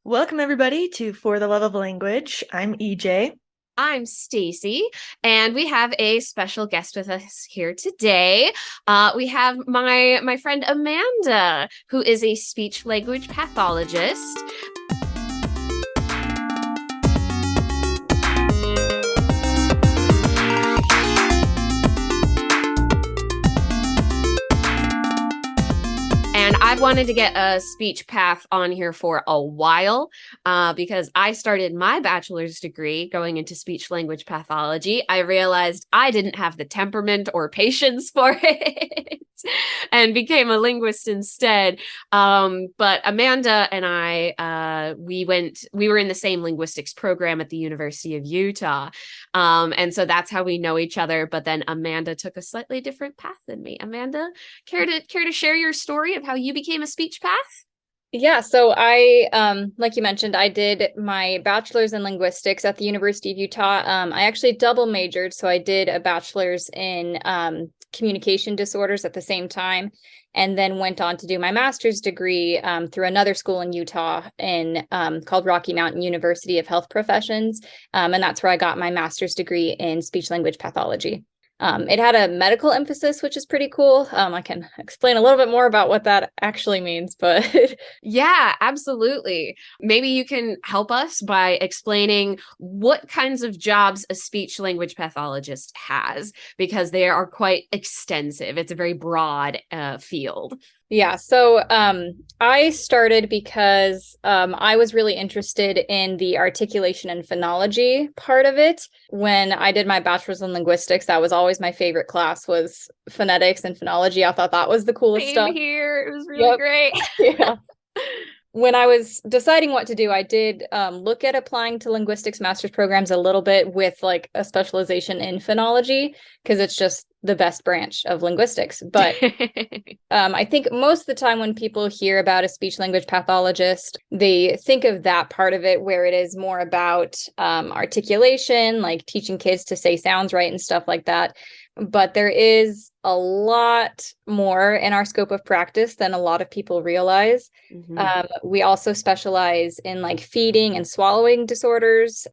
Welcome everybody to For the Love of Language. I'm EJ. I'm Stacy, and we have a special guest with us here today. We have my friend Amanda, who is a speech language pathologist. And I've wanted to get a speech path on here for a while because I started my bachelor's degree going into speech language pathology. I realized I didn't have the temperament or patience for it and became a linguist instead. But Amanda and we were in the same linguistics program at the University of Utah. And so that's how we know each other. But then Amanda took a slightly different path than me. Amanda, care to share your story of how you became a speech path? Yeah, so I, like you mentioned, I did my bachelor's in linguistics at the University of Utah. I actually double majored, so I did a bachelor's in communication disorders at the same time, and then went on to do my master's degree through another school in Utah called Rocky Mountain University of Health Professions, and that's where I got my master's degree in speech language pathology. It had a medical emphasis, which is pretty cool. I can explain a little bit more about what that actually means, but Yeah, absolutely. Maybe you can help us by explaining what kinds of jobs a speech language pathologist has, because they are quite extensive. It's a very broad field. yeah. So I started because I was really interested in the articulation and phonology part of it. When I did my bachelor's in linguistics, that was always my favorite class was phonetics and phonology. I thought that was the coolest Same stuff. here. It was really Yep. great. Yeah. When I was deciding what to do, I did look at applying to linguistics master's programs a little bit with like a specialization in phonology because it's just the best branch of linguistics. But I think most of the time when people hear about a speech language pathologist, they think of that part of it where it is more about articulation, like teaching kids to say sounds right and stuff like that. But there is a lot more in our scope of practice than a lot of people realize. Mhm. We also specialize in like feeding and swallowing disorders,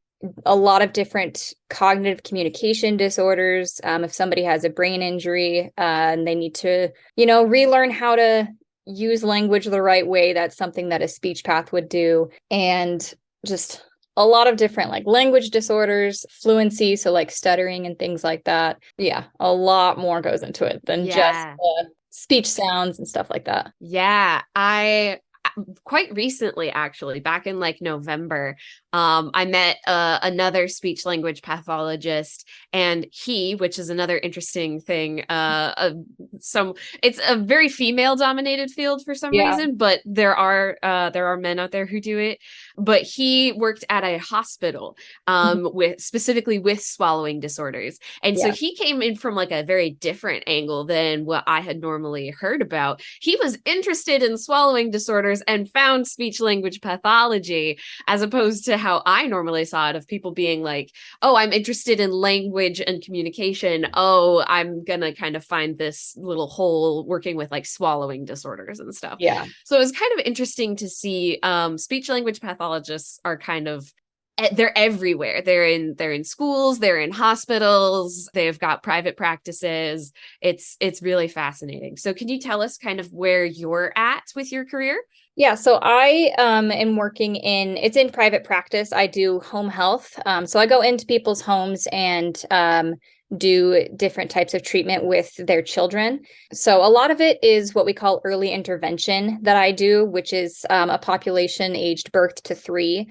a lot of different cognitive communication disorders. If somebody has a brain injury and they need to, relearn how to use language the right way, that's something that a speech path would do. And just a lot of different like language disorders, fluency, so like stuttering and things like that. Yeah, a lot more goes into it than just Yeah. speech sounds and stuff like that. Yeah, I quite recently, actually, back in like November, I met another speech language pathologist, and which is another interesting thing, it's a very female dominated field for some Yeah. reason, but there are men out there who do it. But he worked at a hospital, specifically with swallowing disorders, and so Yeah. he came in from like a very different angle than what I had normally heard about. He was interested in swallowing disorders and found speech language pathology, as opposed to how I normally saw it, of people being like, oh, I'm interested in language and communication. Oh, I'm gonna kind of find this little hole working with like swallowing disorders and stuff. Yeah. So it was kind of interesting to see speech language pathologists are kind of they're everywhere. They're in schools, they're in hospitals, they've got private practices. It's really fascinating. So can you tell us kind of where you're at with your career? Yeah, so I am working it's in private practice. I do home health. So I go into people's homes and do different types of treatment with their children. So a lot of it is what we call early intervention that I do, which is a population aged birth to 3.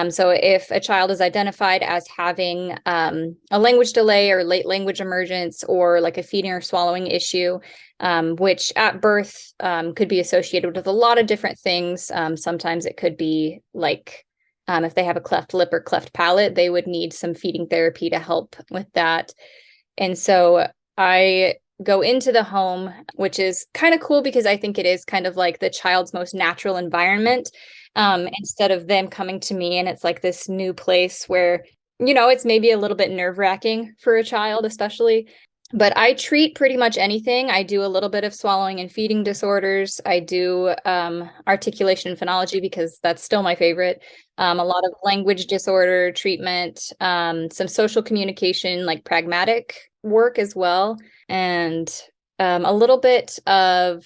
So if a child is identified as having a language delay or late language emergence or like a feeding or swallowing issue, which at birth could be associated with a lot of different things. Sometimes it could be like if they have a cleft lip or cleft palate, they would need some feeding therapy to help with that. And so I go into the home, which is kind of cool because I think it is kind of like the child's most natural environment, instead of them coming to me and it's like this new place where, it's maybe a little bit nerve-wracking for a child, especially. But I treat pretty much anything. I do a little bit of swallowing and feeding disorders. I do articulation and phonology because that's still my favorite. A lot of language disorder treatment, some social communication, like pragmatic work as well, and a little bit of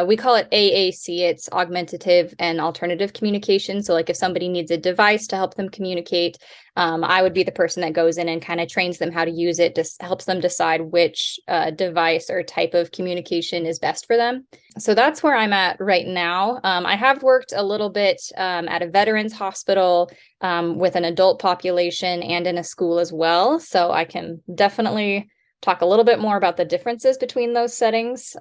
we call it AAC. It's augmentative and alternative communication. So like if somebody needs a device to help them communicate, I would be the person that goes in and kind of trains them how to use it, just helps them decide which device or type of communication is best for them. So that's where I'm at right now. I have worked a little bit at a veterans hospital with an adult population and in a school as well. So I can definitely talk a little bit more about the differences between those settings.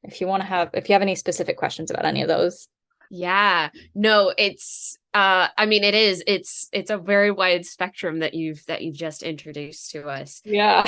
If you have any specific questions about any of those. Yeah, no, it's a very wide spectrum that you've just introduced to us. Yeah.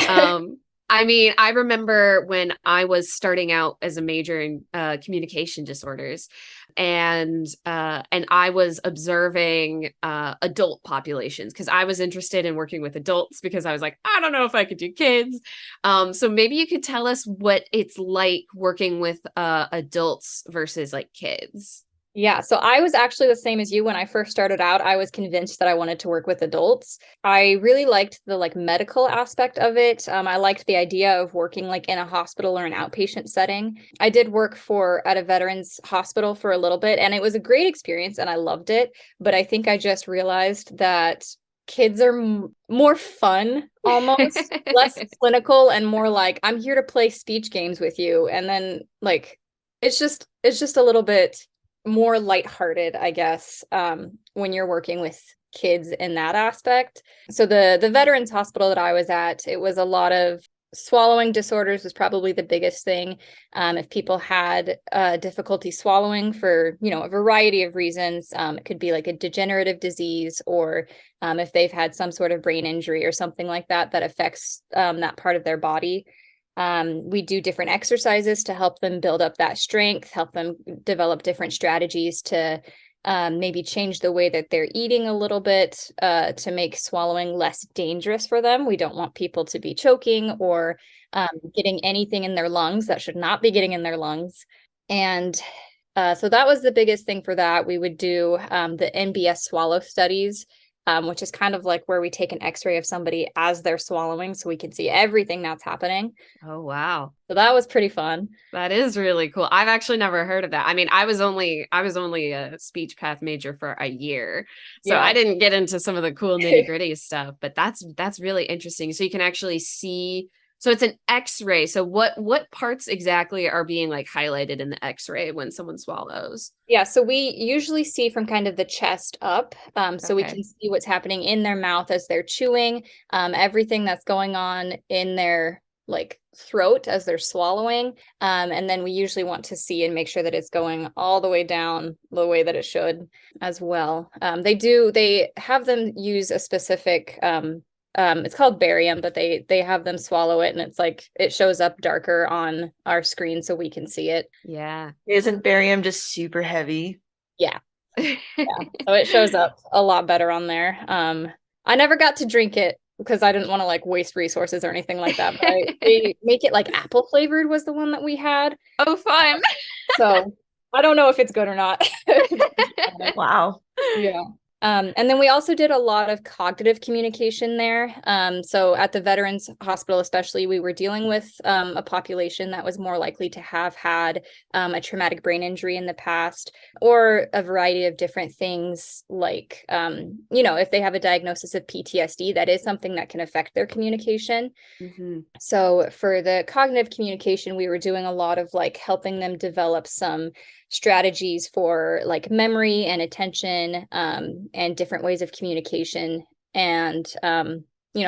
I remember when I was starting out as a major in communication disorders, and I was observing adult populations because I was interested in working with adults because I was like, I don't know if I could do kids. So maybe you could tell us what it's like working with adults versus like kids. Yeah, so I was actually the same as you when I first started out. I was convinced that I wanted to work with adults. I really liked the like medical aspect of it. I liked the idea of working like in a hospital or an outpatient setting. I did work at a veterans hospital for a little bit, and it was a great experience and I loved it. But I think I just realized that kids are more fun, almost less clinical, and more like I'm here to play speech games with you. And then like it's just a little bit more lighthearted, I guess, when you're working with kids in that aspect. So the veterans hospital that I was at, it was a lot of swallowing disorders was probably the biggest thing. If people had difficulty swallowing for, a variety of reasons, it could be like a degenerative disease, or if they've had some sort of brain injury or something like that affects that part of their body. We do different exercises to help them build up that strength, help them develop different strategies to maybe change the way that they're eating a little bit to make swallowing less dangerous for them. We don't want people to be choking or getting anything in their lungs that should not be getting in their lungs. And so that was the biggest thing for that. We would do the NBS swallow studies, which is kind of like where we take an x-ray of somebody as they're swallowing so we can see everything that's happening. Oh, wow. So that was pretty fun. That is really cool. I've actually never heard of that. I mean, I was only a speech path major for a year, so Yeah. I didn't get into some of the cool nitty-gritty stuff, but that's really interesting. So you can actually see, so it's an x-ray. So what parts exactly are being like highlighted in the x-ray when someone swallows? Yeah, so we usually see from kind of the chest up. So we Okay. can see what's happening in their mouth as they're chewing, everything that's going on in their like throat as they're swallowing. And then we usually want to see and make sure that it's going all the way down the way that it should as well. They have them use a specific it's called barium, but they have them swallow it, and it's like it shows up darker on our screen so we can see it. Yeah. Isn't barium just super heavy? Yeah. Yeah. So it shows up a lot better on there. I never got to drink it because I didn't want to like waste resources or anything like that. But they make it like apple flavored was the one that we had. Oh, fun. So I don't know if it's good or not. Wow. Yeah. And then we also did a lot of cognitive communication there. So at the Veterans Hospital, especially, we were dealing with a population that was more likely to have had a traumatic brain injury in the past, or a variety of different things like, if they have a diagnosis of PTSD, that is something that can affect their communication. Mm-hmm. So for the cognitive communication, we were doing a lot of like helping them develop some strategies for like memory and attention, and different ways of communication. And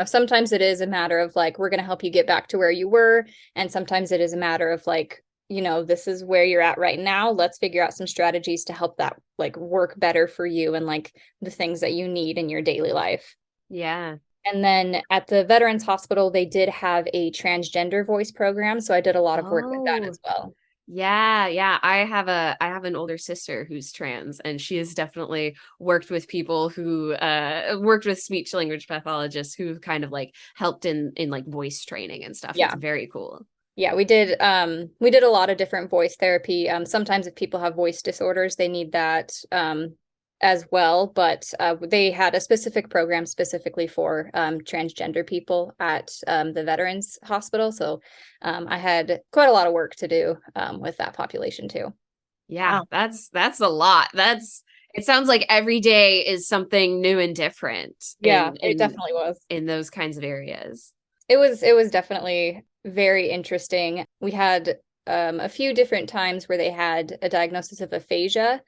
sometimes it is a matter of like, we're going to help you get back to where you were, and sometimes it is a matter of like, this is where you're at right now, let's figure out some strategies to help that like work better for you and like the things that you need in your daily life. Yeah. And then at the Veterans Hospital, they did have a transgender voice program, so I did a lot of work with that as well. Yeah. I have an older sister who's trans, and she has definitely worked with people who worked with speech language pathologists who kind of like helped in like voice training and stuff. It's Yeah. very cool. Yeah, we did a lot of different voice therapy. Sometimes if people have voice disorders, they need that as well. But they had a specific program specifically for transgender people at the Veterans Hospital. So I had quite a lot of work to do with that population too. Yeah, Wow. that's a lot. It sounds like every day is something new and different Yeah, it definitely was. in those kinds of areas. It was definitely very interesting. We had a few different times where they had a diagnosis of aphasia.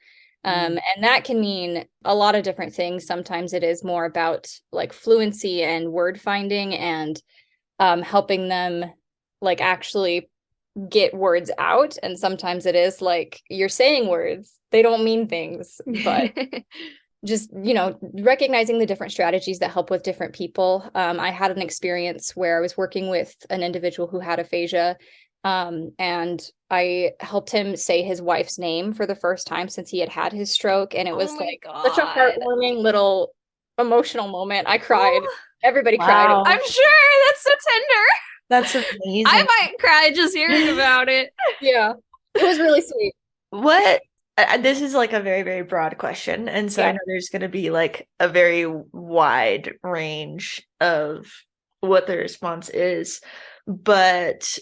Mm. And that can mean a lot of different things. Sometimes it is more about like fluency and word finding and helping them like actually get words out. And sometimes it is like you're saying words, they don't mean things, but just recognizing the different strategies that help with different people. I had an experience where I was working with an individual who had aphasia, and I helped him say his wife's name for the first time since he had had his stroke, and it Oh was my like such a God. heartwarming little emotional moment. I cried. Oh, Everybody cried. Wow. I'm sure that's so tender. That's I amazing. might cry just hearing about it. Yeah, it was really sweet. What this is like a very, very broad question. And so I Yeah. know there's going to be like a very wide range of what the response is. But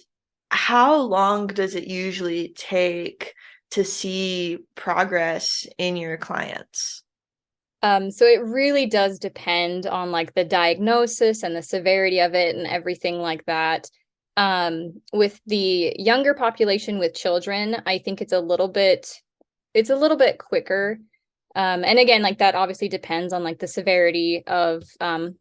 how long does it usually take to see progress in your clients? So it really does depend on like the diagnosis and the severity of it and everything like that. With the younger population with children, I think it's a little bit quicker. And again, like that obviously depends on like the severity of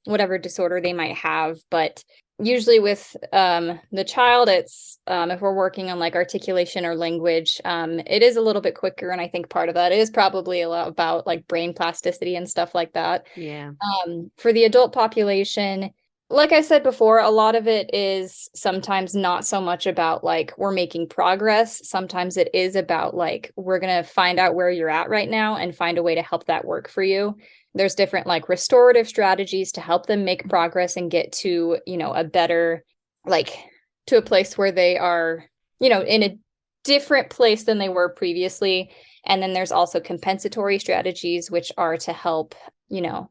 whatever disorder they might have. But usually with the child, it's if we're working on like articulation or language, it is a little bit quicker. And I think part of that is probably a lot about like brain plasticity and stuff like that. Yeah. For the adult population, like I said before, a lot of it is sometimes not so much about like we're making progress. Sometimes it is about like we're going to find out where you're at right now and find a way to help that work for you. There's different like restorative strategies to help them make progress and get to, a better, like to a place where they are, in a different place than they were previously. And then there's also compensatory strategies, which are to help,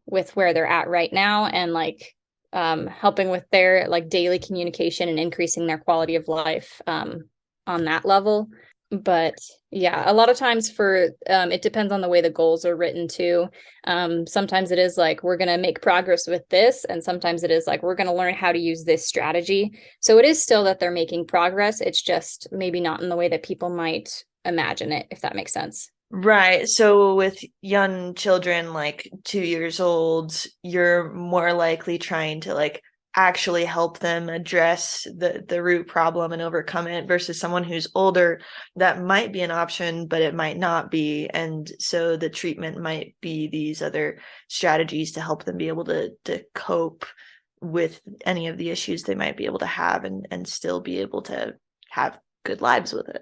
with where they're at right now and like helping with their like daily communication and increasing their quality of life on that level. But yeah, a lot of times it depends on the way the goals are written too. Sometimes it is like we're going to make progress with this, and sometimes it is like we're going to learn how to use this strategy. So it is still that they're making progress. It's just maybe not in the way that people might imagine it, if that makes sense. Right. So with young children, like 2 years old, you're more likely trying to like actually help them address the root problem and overcome it versus someone who's older. That might be an option, but it might not be. And so the treatment might be these other strategies to help them be able to cope with any of the issues they might be able to have and still be able to have good lives with it.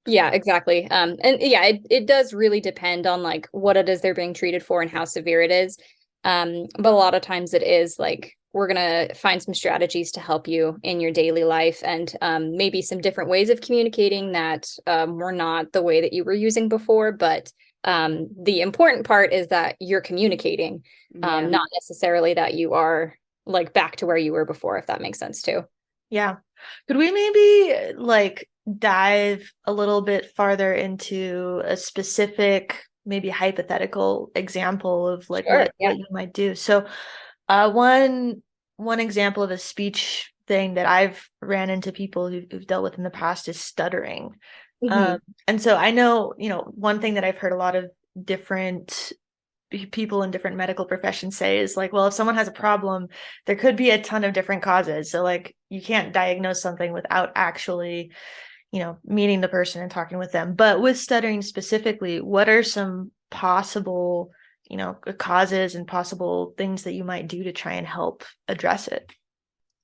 Yeah, exactly. And yeah, it does really depend on like what it is they're being treated for and how severe it is. But a lot of times it is like we're gonna find some strategies to help you in your daily life and maybe some different ways of communicating that were not the way that you were using before. But the important part is that you're communicating, Yeah. not necessarily that you are like back to where you were before, if that makes sense too. Yeah. Could we maybe like dive a little bit farther into a specific, maybe hypothetical example of like Sure. what you might do? So, one example of a speech thing that I've ran into people who've dealt with in the past is stuttering. Yeah. And so I know, one thing that I've heard a lot of different people in different medical professions say is like, well, if someone has a problem, there could be a ton of different causes. So like you can't diagnose something without actually, meeting the person and talking with them. But with stuttering specifically, what are some possible, causes and possible things that you might do to try and help address it?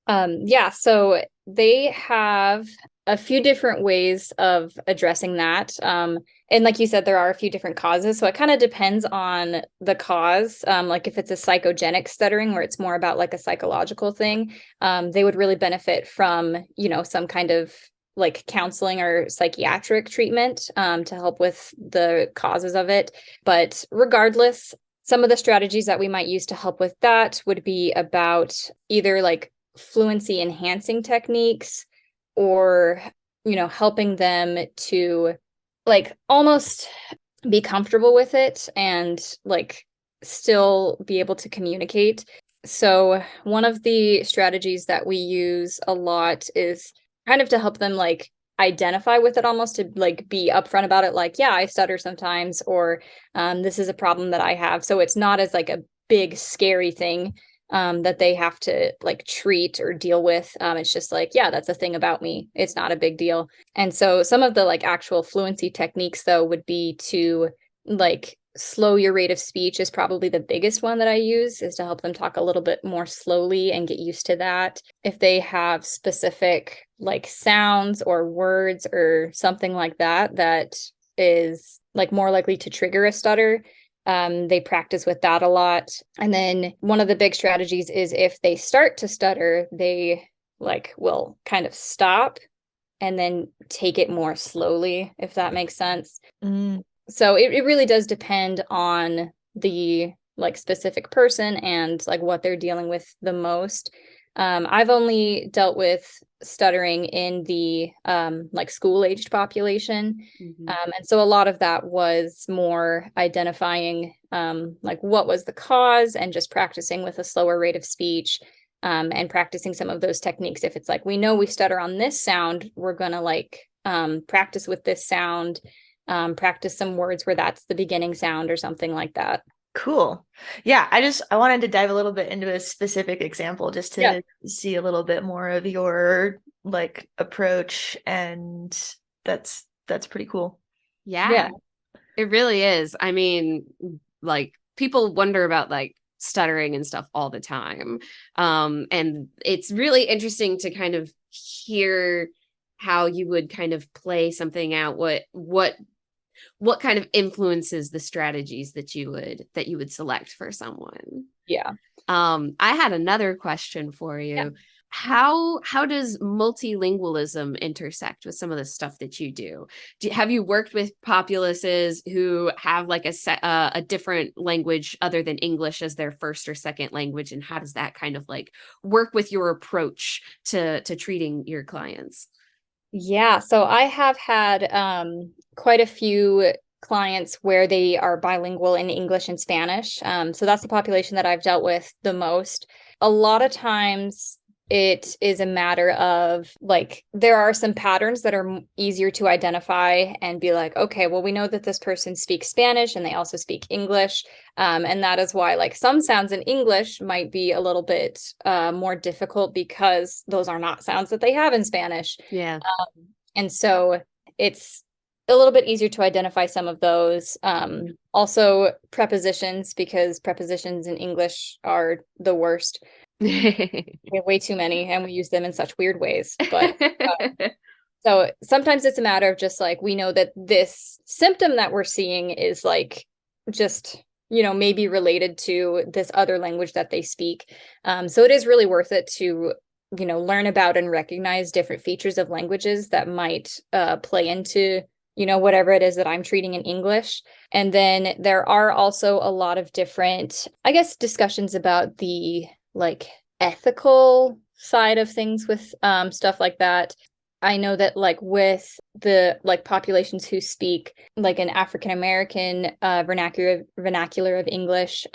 Yeah, so they have a few different ways of addressing that. And like you said, there are a few different causes. So it kind of depends on the cause. Like if it's a psychogenic stuttering where it's more about like a psychological thing, they would really benefit from, some kind of like counseling or psychiatric treatment to help with the causes of it. But regardless, some of the strategies that we might use to help with that would be about either like fluency enhancing techniques or helping them to like almost be comfortable with it and like still be able to communicate. So one of the strategies that we use a lot is kind of to help them like identify with it, almost to like be upfront about it, like, yeah, I stutter sometimes, or this is a problem that I have. So it's not as like a big scary thing that they have to like treat or deal with. It's just like, yeah, that's a thing about me. It's not a big deal. And so some of the like actual fluency techniques though would be to like slow your rate of speech is probably the biggest one that I use, is to help them talk a little bit more slowly and get used to that. If they have specific like sounds or words or something like that that is like more likely to trigger a stutter, they practice with that a lot. And then one of the big strategies is if they start to stutter, they like will kind of stop and then take it more slowly, if that makes sense. So it really does depend on the like specific person and like what they're dealing with the most. I've only dealt with stuttering in the like school-aged population. And so a lot of that was more identifying like what was the cause and just practicing with a slower rate of speech, and practicing some of those techniques. If it's like, we know we stutter on this sound, we're going to like practice with this sound, practice some words where that's the beginning sound or something like that. Cool. Yeah, I wanted to dive a little bit into a specific example just to see a little bit more of your like approach, and that's pretty cool. Yeah, it really is. I mean, like people wonder about like stuttering and stuff all the time. And it's really interesting to kind of hear how you would kind of play something out, what kind of influences the strategies that you would select for someone. Yeah. I had another question for you. Yeah. How does multilingualism intersect with some of the stuff that you do? Have you worked with populaces who have like a different language other than English as their first or second language, and how does that kind of like work with your approach to treating your clients? Yeah, so I have had quite a few clients where they are bilingual in English and Spanish. So that's the population that I've dealt with the most. A lot of times it is a matter of like, there are some patterns that are easier to identify and be like, okay, well, we know that this person speaks Spanish and they also speak English. And that is why like some sounds in English might be a little bit more difficult because those are not sounds that they have in Spanish. Yeah. And so it's a little bit easier to identify some of those. Also prepositions, because prepositions in English are the worst. We have way too many and we use them in such weird ways. But so sometimes it's a matter of just like, we know that this symptom that we're seeing is like just, maybe related to this other language that they speak. So it is really worth it to learn about and recognize different features of languages that might play into, whatever it is that I'm treating in English. And then there are also a lot of different, I guess, discussions about the like ethical side of things with stuff like that. I know that like with the like populations who speak like an African American vernacular of English,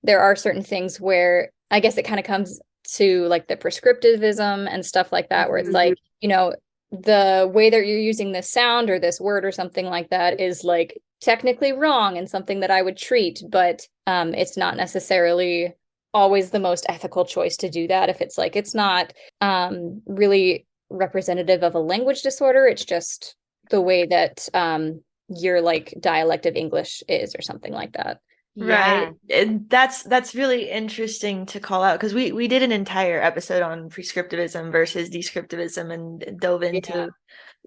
there are certain things where I guess it kind of comes to like the prescriptivism and stuff like that, where it's like, the way that you're using this sound or this word or something like that is like technically wrong and something that I would treat, but it's not necessarily always the most ethical choice to do that if it's like it's not really representative of a language disorder. It's just the way that your like dialect of English is or something like that. Right. Yeah. And that's really interesting to call out because we did an entire episode on prescriptivism versus descriptivism and dove Yeah. into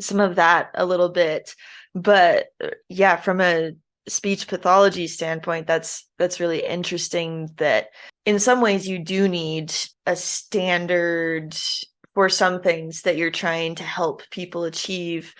some of that a little bit. But yeah, from a speech pathology standpoint, that's really interesting that in some ways you do need a standard for some things that you're trying to help people achieve,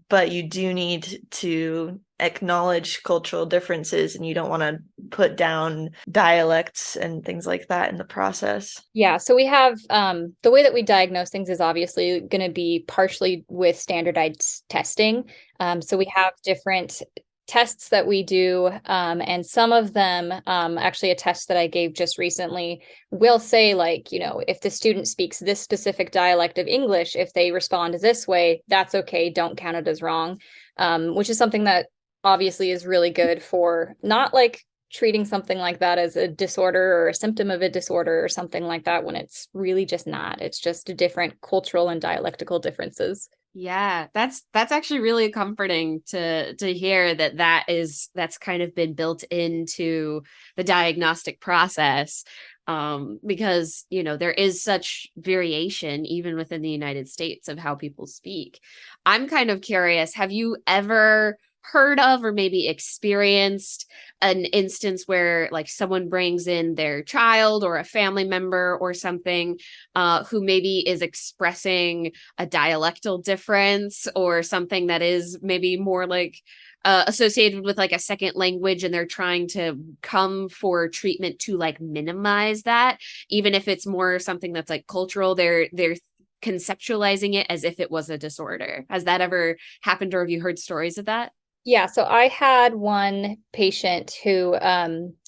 but you do need to acknowledge cultural differences and you don't want to put down dialects and things like that in the process. Yeah, so we have the way that we diagnose things is obviously going to be partially with standardized testing. So we have different tests that we do, and some of them, actually a test that I gave just recently will say like, if the student speaks this specific dialect of English, if they respond this way, that's okay, don't count it as wrong, which is something that obviously is really good for not like treating something like that as a disorder or a symptom of a disorder or something like that when it's really just not. It's just different cultural and dialectical differences. Yeah, that's actually really comforting to hear that's kind of been built into the diagnostic process, because there is such variation even within the United States of how people speak. I'm kind of curious, have you ever heard of or maybe experienced an instance where like someone brings in their child or a family member or something, who maybe is expressing a dialectal difference or something that is maybe more like associated with like a second language, and they're trying to come for treatment to like minimize that, even if it's more something that's like cultural, they're conceptualizing it as if it was a disorder. Has that ever happened, or have you heard stories of that? Yeah, so I had one patient who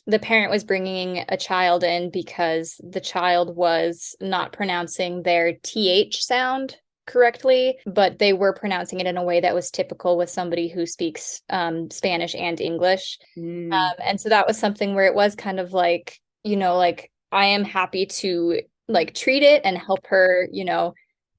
the parent was bringing a child in because the child was not pronouncing their TH sound correctly, but they were pronouncing it in a way that was typical with somebody who speaks Spanish and English. And so that was something where it was kind of like, like I am happy to like treat it and help her,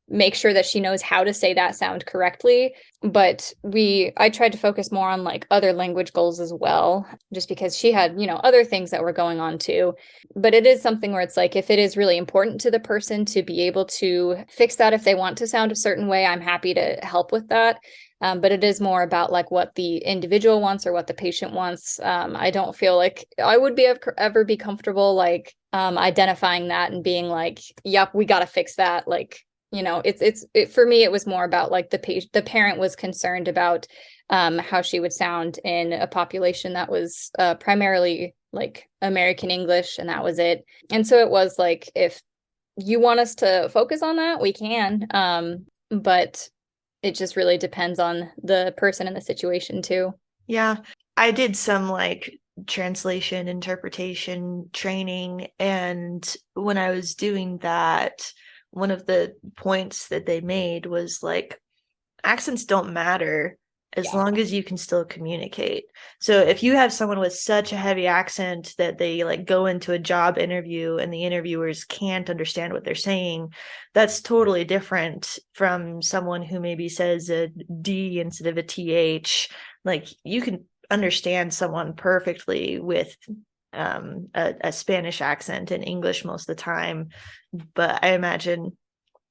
make sure that she knows how to say that sound correctly. But I tried to focus more on like other language goals as well, just because she had, other things that were going on too. But it is something where it's like, if it is really important to the person to be able to fix that, if they want to sound a certain way, I'm happy to help with that. But it is more about like what the individual wants or what the patient wants. I don't feel like I would ever be comfortable like identifying that and being like, yep, we got to fix that. Like, for me, it was more about like the parent was concerned about how she would sound in a population that was primarily like American English, and that was it. And so it was like, if you want us to focus on that, we can. But it just really depends on the person and the situation too. Yeah, I did some like translation interpretation training, and when I was doing that, one of the points that they made was like accents don't matter as Yeah. long as you can still communicate. So if you have someone with such a heavy accent that they like go into a job interview and the interviewers can't understand what they're saying, that's totally different from someone who maybe says a D instead of a TH. Like you can understand someone perfectly with a Spanish accent in English most of the time, but I imagine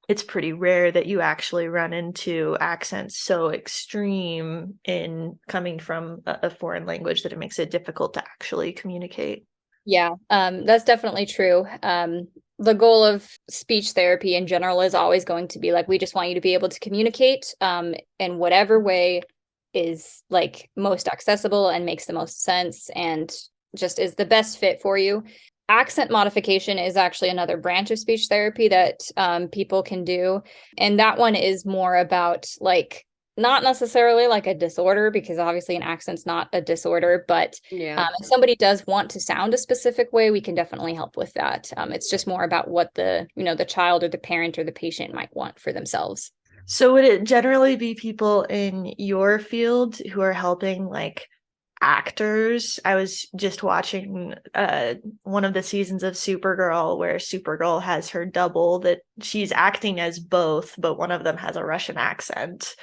it's pretty rare that you actually run into accents so extreme in coming from a foreign language that it makes it difficult to actually communicate. Yeah, that's definitely true. The goal of speech therapy in general is always going to be like, we just want you to be able to communicate in whatever way is like most accessible and makes the most sense and just is the best fit for you. Accent modification is actually another branch of speech therapy that people can do. And that one is more about like, not necessarily like a disorder, because obviously an accent's not a disorder, but Yeah. if somebody does want to sound a specific way, we can definitely help with that. It's just more about what the child or the parent or the patient might want for themselves. So would it generally be people in your field who are helping like actors? I was just watching one of the seasons of Supergirl where Supergirl has her double that she's acting as both, but one of them has a Russian accent.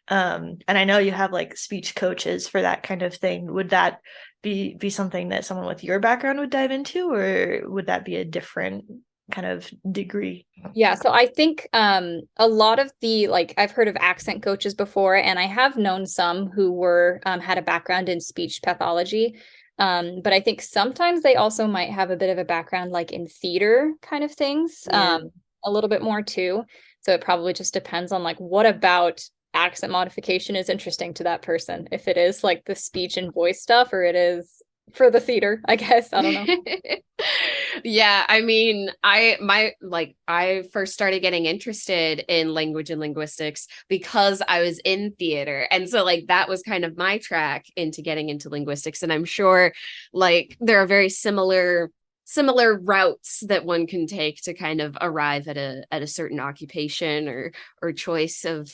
And I know you have like speech coaches for that kind of thing. Would that be something that someone with your background would dive into, or would that be a different kind of degree? Yeah, so I think a lot of the, like, I've heard of accent coaches before, and I have known some who were had a background in speech pathology. But I think sometimes they also might have a bit of a background like in theater kind of things, Yeah. a little bit more too. So it probably just depends on like what about accent modification is interesting to that person. If it is like the speech and voice stuff, or it is for the theater, I guess. I don't know. Yeah, I mean, I first started getting interested in language and linguistics because I was in theater. And so like that was kind of my track into getting into linguistics. And I'm sure like there are very similar routes that one can take to kind of arrive at a certain occupation or choice of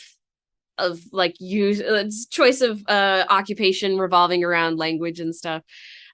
like use choice of occupation revolving around language and stuff.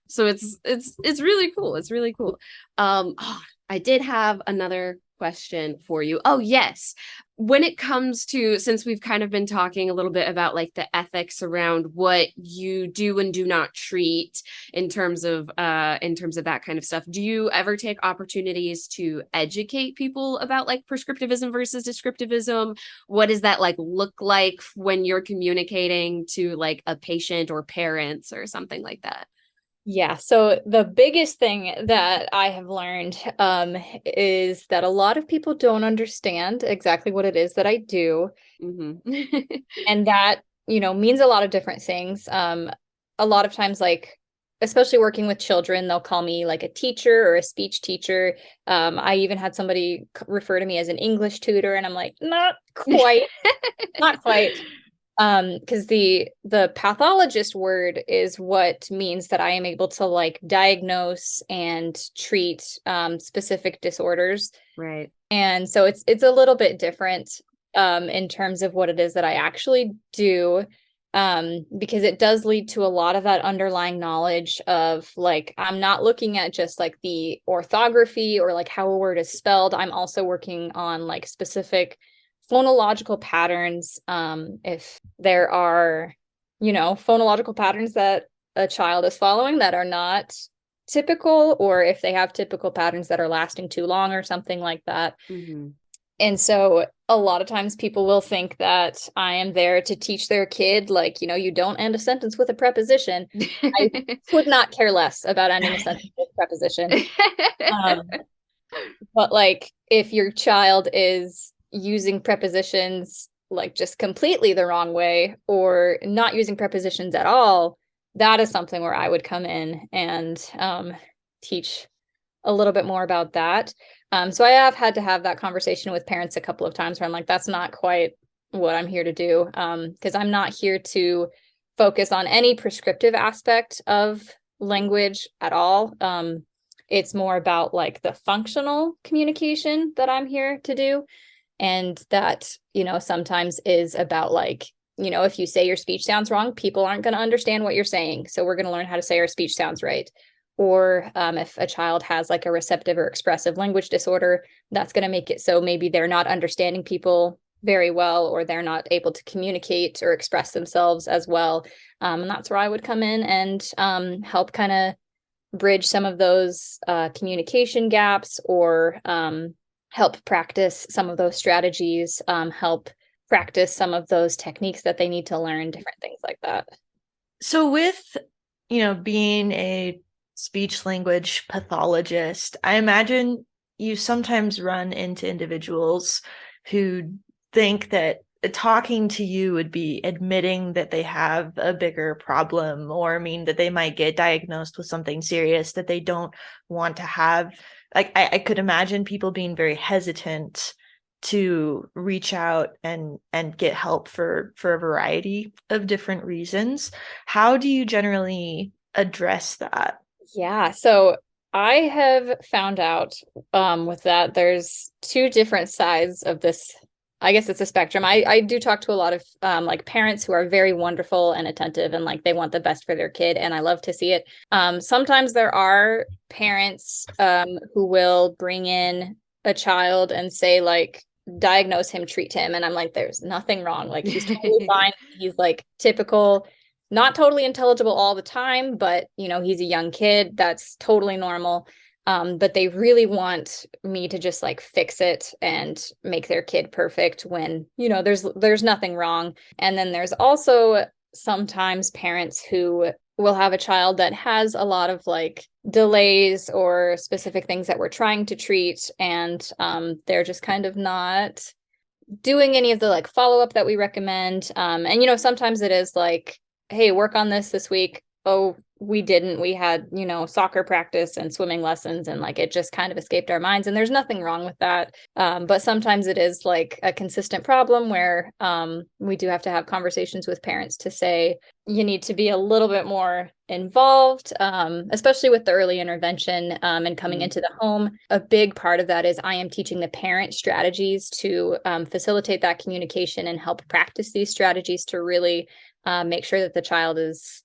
So it's really cool. It's really cool. I did have another question for you. Oh, yes. When it comes to, since we've kind of been talking a little bit about like the ethics around what you do and do not treat in terms of that kind of stuff, do you ever take opportunities to educate people about like prescriptivism versus descriptivism? What does that like look like when you're communicating to like a patient or parents or something like that? Yeah, so the biggest thing that I have learned is that a lot of people don't understand exactly what it is that I do. Mm-hmm. And that, means a lot of different things. A lot of times, like, especially working with children, they'll call me like a teacher or a speech teacher. I even had somebody refer to me as an English tutor, and I'm like, not quite, not quite. Because the pathologist word is what means that I am able to like diagnose and treat specific disorders. Right. And so it's a little bit different in terms of what it is that I actually do, because it does lead to a lot of that underlying knowledge of like, I'm not looking at just like the orthography or like how a word is spelled. I'm also working on like specific phonological patterns. If there are, phonological patterns that a child is following that are not typical, or if they have typical patterns that are lasting too long or something like that. Mm-hmm. And so a lot of times people will think that I am there to teach their kid, like, you don't end a sentence with a preposition. I could not care less about ending a sentence with a preposition. But like if your child is using prepositions like just completely the wrong way or not using prepositions at all, that is something where I would come in and teach a little bit more about that. So I have had to have that conversation with parents a couple of times where I'm like, that's not quite what I'm here to do. Because I'm not here to focus on any prescriptive aspect of language at all. It's more about like the functional communication that I'm here to do. And that, sometimes is about like, if you say your speech sounds wrong, people aren't going to understand what you're saying. So we're going to learn how to say our speech sounds right. Or if a child has like a receptive or expressive language disorder, that's going to make it so maybe they're not understanding people very well, or they're not able to communicate or express themselves as well. And that's where I would come in and help kind of bridge some of those communication gaps, or help practice some of those strategies, help practice some of those techniques that they need to learn, different things like that. So with, being a speech language pathologist, I imagine you sometimes run into individuals who think that talking to you would be admitting that they have a bigger problem, or mean that they might get diagnosed with something serious that they don't want to have. Like I could imagine people being very hesitant to reach out and get help for a variety of different reasons. How do you generally address that? Yeah, so I have found out with that there's two different sides of this. I guess it's a spectrum. I do talk to a lot of like parents who are very wonderful and attentive, and like they want the best for their kid, and I love to see it. Sometimes there are parents who will bring in a child and say like, diagnose him, treat him, and I'm like, there's nothing wrong. Like he's totally fine. He's like typical. not totally intelligible all the time, but he's a young kid. That's totally normal. But they really want me to just like fix it and make their kid perfect when, there's nothing wrong. And then there's also sometimes parents who will have a child that has a lot of like delays or specific things that we're trying to treat. And they're just kind of not doing any of the like follow-up that we recommend. And sometimes it is like, hey, work on this week. Oh, we didn't. We had, soccer practice and swimming lessons, and like it just kind of escaped our minds. And there's nothing wrong with that. But sometimes it is like a consistent problem where we do have to have conversations with parents to say, you need to be a little bit more involved, especially with the early intervention and coming into the home. A big part of that is I am teaching the parent strategies to facilitate that communication and help practice these strategies to really make sure that the child is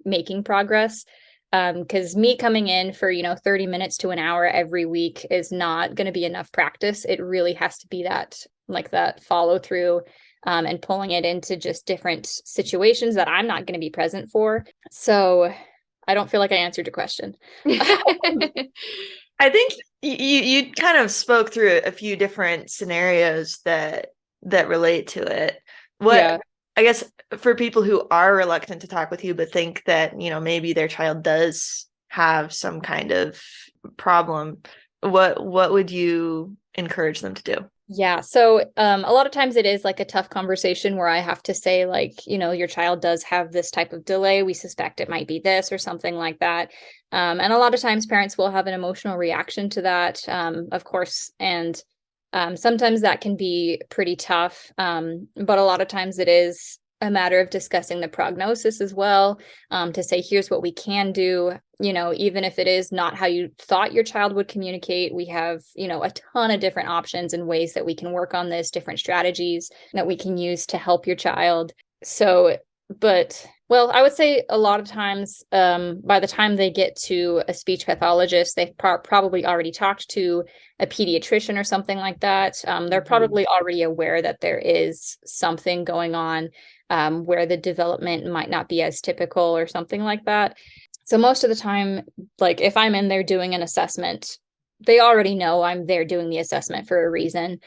making progress. Because me coming in for 30 minutes to an hour every week is not going to be enough practice. It really has to be that follow through and pulling it into just different situations that I'm not going to be present for. So I don't feel like I answered your question. I think you kind of spoke through a few different scenarios that relate to it. I guess for people who are reluctant to talk with you, but think that, maybe their child does have some kind of problem, what would you encourage them to do? Yeah. So a lot of times it is like a tough conversation where I have to say like, your child does have this type of delay. We suspect it might be this or something like that. And a lot of times parents will have an emotional reaction to that, of course. And sometimes that can be pretty tough. But a lot of times it is a matter of discussing the prognosis as well, to say, here's what we can do. Even if it is not how you thought your child would communicate, we have, a ton of different options and ways that we can work on this, different strategies that we can use to help your child. So, I would say a lot of times, by the time they get to a speech pathologist, they've probably already talked to a pediatrician or something like that. They're probably already aware that there is something going on where the development might not be as typical or something like that. So most of the time, like if I'm in there doing an assessment, they already know I'm there doing the assessment for a reason.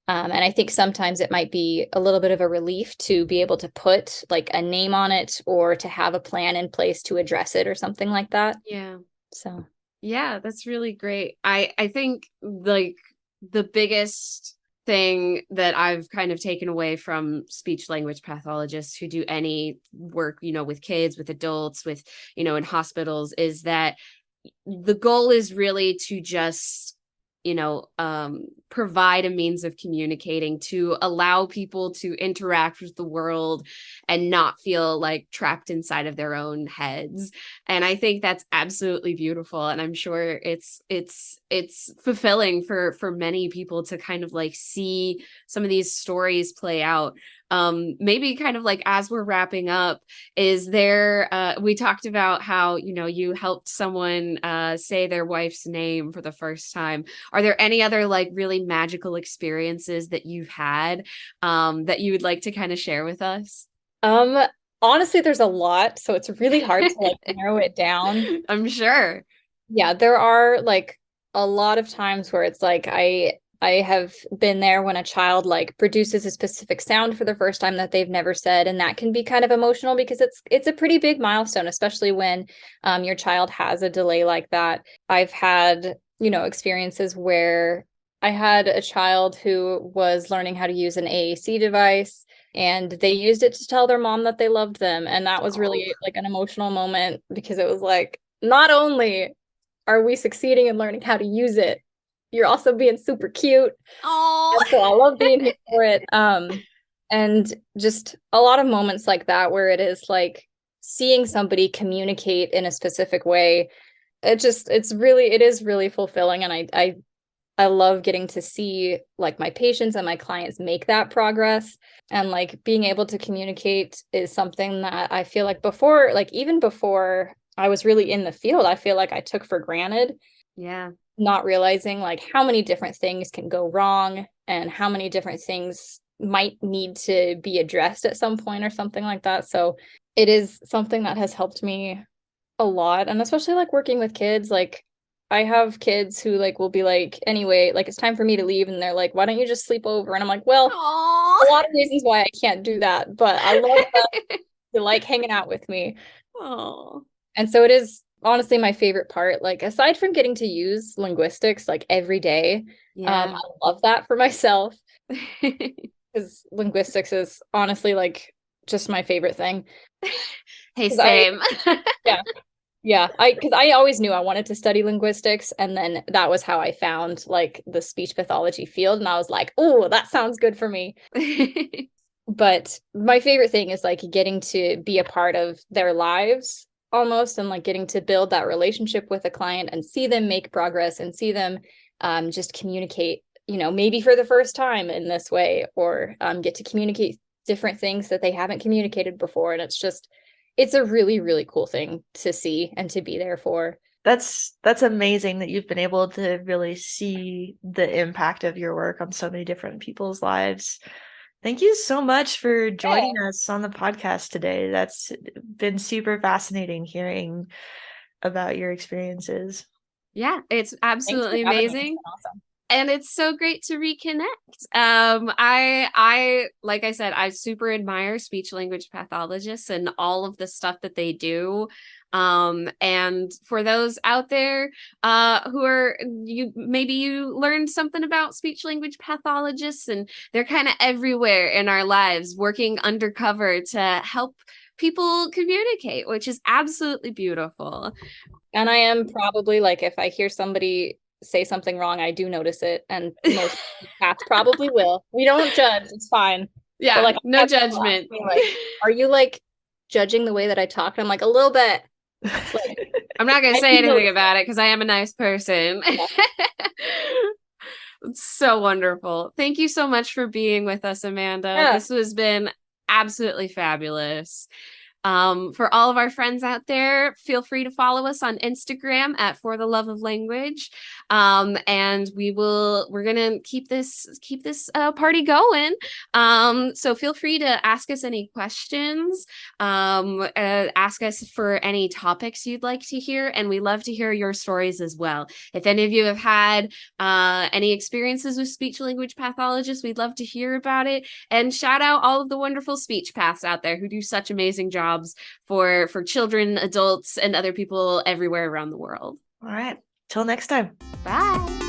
And I think sometimes it might be a little bit of a relief to be able to put like a name on it or to have a plan in place to address it or something like that. Yeah. So, yeah, that's really great. I think like the biggest thing that I've kind of taken away from speech language pathologists who do any work, with kids, with adults, with, in hospitals, is that the goal is really to just provide a means of communicating, to allow people to interact with the world and not feel like trapped inside of their own heads. And I think that's absolutely beautiful. And I'm sure it's fulfilling for many people to kind of like see some of these stories play out. Maybe kind of like as we're wrapping up, is there, we talked about how, you helped someone say their wife's name for the first time. Are there any other like really magical experiences that you've had that you would like to kind of share with us? Honestly, there's a lot, so it's really hard to like narrow it down. I'm sure. Yeah, there are like a lot of times where it's like I have been there when a child like produces a specific sound for the first time that they've never said, and that can be kind of emotional because it's a pretty big milestone, especially when your child has a delay like that. I've had, experiences where I had a child who was learning how to use an AAC device, and they used it to tell their mom that they loved them, and that was really like an emotional moment because it was like, not only are we succeeding in learning how to use it, you're also being super cute. Oh, and so I love being here for it. And just a lot of moments like that where it is like seeing somebody communicate in a specific way. It is really fulfilling. And I love getting to see like my patients and my clients make that progress. And like being able to communicate is something that I feel like before, like even before I was really in the field, I feel like I took for granted. yeah. Not realizing like how many different things can go wrong and how many different things might need to be addressed at some point or something like that. So It is something that has helped me a lot, and especially like working with kids. Like I have kids who like will be like, anyway, like it's time for me to leave, and they're like, why don't you just sleep over? And I'm like, well, Aww. a lot of reasons why I can't do that, but I love them. They like hanging out with me. Aww. And so it is honestly my favorite part. Like aside from getting to use linguistics like every day, Yeah. I love that for myself because linguistics is honestly like just my favorite thing. Hey, 'Cause I, same. yeah, yeah, because I always knew I wanted to study linguistics, and then that was how I found like the speech pathology field, and I was like, oh, that sounds good for me. But my favorite thing is like getting to be a part of their lives almost, and like getting to build that relationship with a client and see them make progress and see them just communicate, maybe for the first time in this way, or get to communicate different things that they haven't communicated before. And it's a really, really cool thing to see and to be there for. That's amazing that you've been able to really see the impact of your work on so many different people's lives. Thank you so much for joining us on the podcast today. That's been super fascinating hearing about your experiences. Yeah, it's Thanks for absolutely having me. It's amazing. been awesome. And it's so great to reconnect. I like I said, I super admire speech language pathologists and all of the stuff that they do. And for those out there who are maybe you learned something about speech language pathologists, and they're kind of everywhere in our lives, working undercover to help people communicate, which is absolutely beautiful. And I am probably like, if I hear somebody say something wrong, I do notice it, and most cats probably will. We don't judge; it's fine. Yeah, but like, no judgment. Like, are you like judging the way that I talk? And I'm like, a little bit. Like, I'm not gonna say anything about it because I am a nice person. Yeah. It's so wonderful. Thank you so much for being with us, Amanda. Yeah. This has been absolutely fabulous. For all of our friends out there, feel free to follow us on Instagram at For the Love of Language. And we're gonna keep this party going. So feel free to ask us any questions, ask us for any topics you'd like to hear, and we love to hear your stories as well. If any of you have had any experiences with speech language pathologists, we'd love to hear about it. And shout out all of the wonderful speech paths out there who do such amazing jobs for children, adults, and other people everywhere around the world. All right. Till next time. Bye.